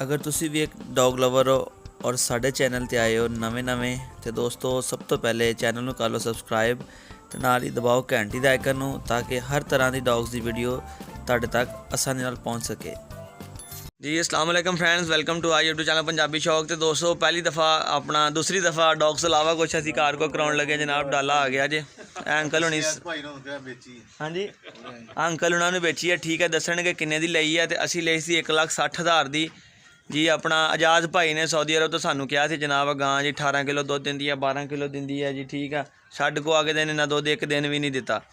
अगर तुसी भी एक डॉग लवर हो और साढ़े चैनल ते आए हो नवें तो दोस्तों सब तो पहले चैनल नूं कर लो सबसक्राइब ते नाल ही दबाओ घंटी दे आइकन नूं ताकि हर तरह की डॉग्स की वीडियो तुहाडे तक आसानी नाल पहुंच सके। जी अस्सलाम वालेकुम friends, welcome to our YouTube channel Punjabi Shauk. तो दोस्तों पहली दफ़ा अपना दूसरी दफ़ा डॉग्स तो अलावा कुछ असी कार को कराउण लगे। जनाब डाला आ गया जे अंकल होनी हाँ जी अंकल उन्होंने बेची है। ठीक है, दसणगे किन्ने दी लई है। तो असी लई सी 1,60,000 दी जी। अपना आजाद भाई ने सऊदी अरब तो सानू कहा सी जनाब गां जी 18 किलो दुध दिंदी है, 12 किलो दिंदी है जी। ठीक है, छड्ड को आगे दिन इन्ना दुध एक दिन भी नहीं दिता।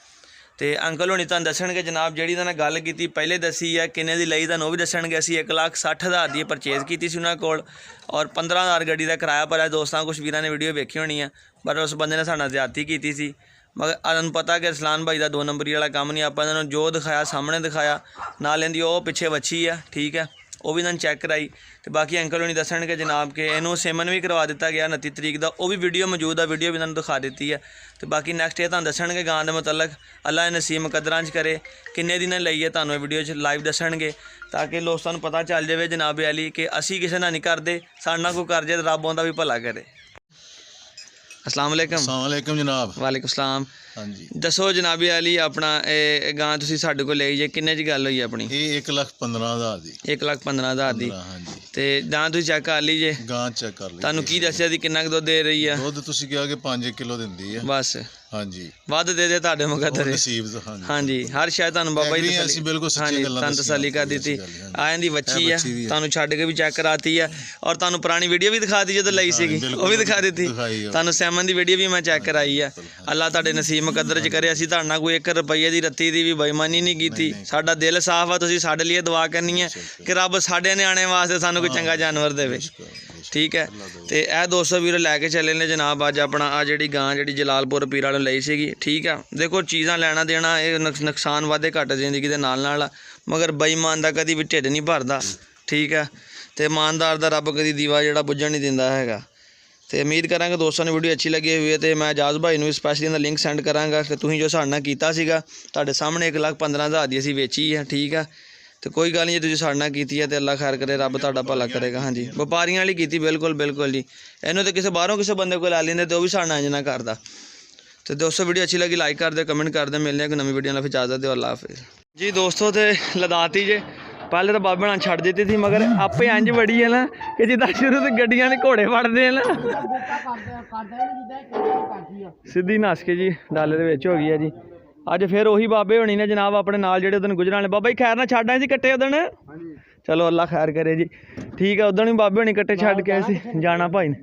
तो अंकल होनी तुहानूं दसणगे जनाब जिहड़ी उन्होंने गल की पहले दसी है किन्ने दी लई तुहानूं वो भी दसणगे। असी 1,60,000 दी परचेज़ की सी उन्होंने कोल और 15,000 गड्डी का किराया भरया। दोस्तों कुछ वीरां ने वीडियो वेखी होनी है, पर उस बंदे ने साडे नाल ज़्यादती की सी। मगर तुहानूं पता कि रसलान भाई का 2 नंबरी वाला काम नहीं। आपां इन्हां नूं जो दिखाया सामने दिखाया, नाल इहदी वो पिछे वच्छी है। ठीक है, वो भी इन्होंने चैक कराई। तो बाकी अंकल होनी दसणगे जनाब कि इनू सेमन भी करवा दिता गया 29 तरीक का, वो भी वीडियो मौजूद है, वीडियो भी इन्होंने दिखा दी है। तो बाकी नैक्सट ये दसणगे गां के मतलब अल्लाह नसीब मुकदरां च करे किन्ने दिन लईए तुहानूं वीडियो च लाइव दसणगे ताकि दोस्तों नूं पता चल जाए जनाब अली कि असी किसी नाल नहीं करते, साडे नाल कोई कर जाए तो रब उहदा भी भला करे। अस्सलाम वालेकुम जनाब। वालेकुम सलाम। हाँ जी, दसो जनाबी अली अपना गां तुसीं साडे कोल लई जे किन्ने च गल होई अपनी? ये 1,15,000 दी। 1,15,000 दी। हाँ जी, ते गां तुसीं चेक कर ली जे? गां चेक कर ली। तुहानूं की दस्सिया दी किन्ना कुछ दुध दे रही है? दुध तुसीं कहा कि 5 किलो दिंदी है बस। हाँ जी, वध दे दे तुहाडे मुकद्दर है। नसीब हाँ जी, हाँ जी, हर शायद तुहानूं बाबा जी तसल्ली बिल्कुल हाँ जी तुहानूं तसल्ली कर दी। आयन दी बच्ची है, तुहानूं छड्ड के भी चेक कराती है और तुहानूं पुरानी वीडियो भी दिखा दी जो लई सीगी वो भी दिखा दी। तुहानूं सैमन दी वीडियो भी मैं चेक कराई है। अल्लाह तुहाडे नसीब मुकद्दर च करे। असीं तुहाडे नाल कोई 1 रुपये की रत्ती दी भी बेईमानी नहीं की। साडा दिल साफ है, तुसीं साडे लिए दुआ करनी है कि रब साडे न्याणे वास्ते सानूं कोई चंगा जानवर देवे। ठीक है, तो यह 200 वीर लैके चले ने जनाब अज अपना आ जी गां जी जलालपुर पीर वालों लई सीगी। ठीक है, देखो चीज़ां लैना देना ये नुकसान वाधे घट जिंदगी के नाल मगर बेईमान का कभी भी ढिड नहीं भरदा। ठीक है, तो ईमानदार का रब कभी दीवा जो बुझण नहीं दिंदा हैगा। तो उम्मीद करांगे दोस्तों ने वीडियो अच्छी लगी हुई है। तो मैं आजाद भाई भी स्पैशली इहदा लिंक सेंड करांगा कि तुसीं जो साडे नाल कीता सीगा तुहाडे सामने 1,15,000 दी असीं वेची है। ठीक है, तो कोई गल नहीं जो तुसीं साडे नाल कीती है तो अल्लाह खैर करे, रब तुहाडा भला करेगा। हाँ जी, व्यापारियों वाली कीती बिल्कुल बिल्कुल जी। इन्हूं तो किसी बाहरों किसी बंदे को लै लैंदे तो वह भी साडे नाल इंज ना करदा। तो दोस्तों वीडियो अच्छी लगी लाइक कर दे, कमेंट कर दे। मिलने कोई नवी वीडियो नाल, फिर इजाजत दो, अल्लाह हाफिज़ जी। दोस्तों तो लदाती जे पहले तो बाबे ने छड़ दी थी मगर आपे इंज बड़ी है ना कि जिदा शुरू से गड्डियां ने घोड़े फड़ते हैं ना सीधी नस के जी डाले दे विच हो गई है जी। अज फिर उही बाबे होनी ने जनाब अपने नाल जेहड़े उदन गुजरन वाले बाबा जी खैर ना छड्ड आए सी कट्टे उदन। चलो अल्लाह खैर करे जी। ठीक है, उदन भी बाबे होनी कट्टे छड्ड के आए सी जाना भाई ने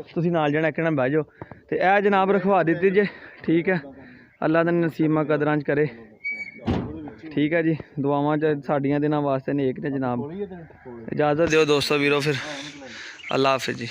तुसीं नाल जाना एक ना बह जाओ। तो यह जनाब रखवा दी जे। ठीक है, अल्लाह दा नसीब कदरां च करे। ठीक है जी, दुआवां च साडियां दिनां वास्ते नेक ने जनाब। इजाज़त दिओ दोस्तों वीरो, फिर अल्लाह हाफिज़ जी।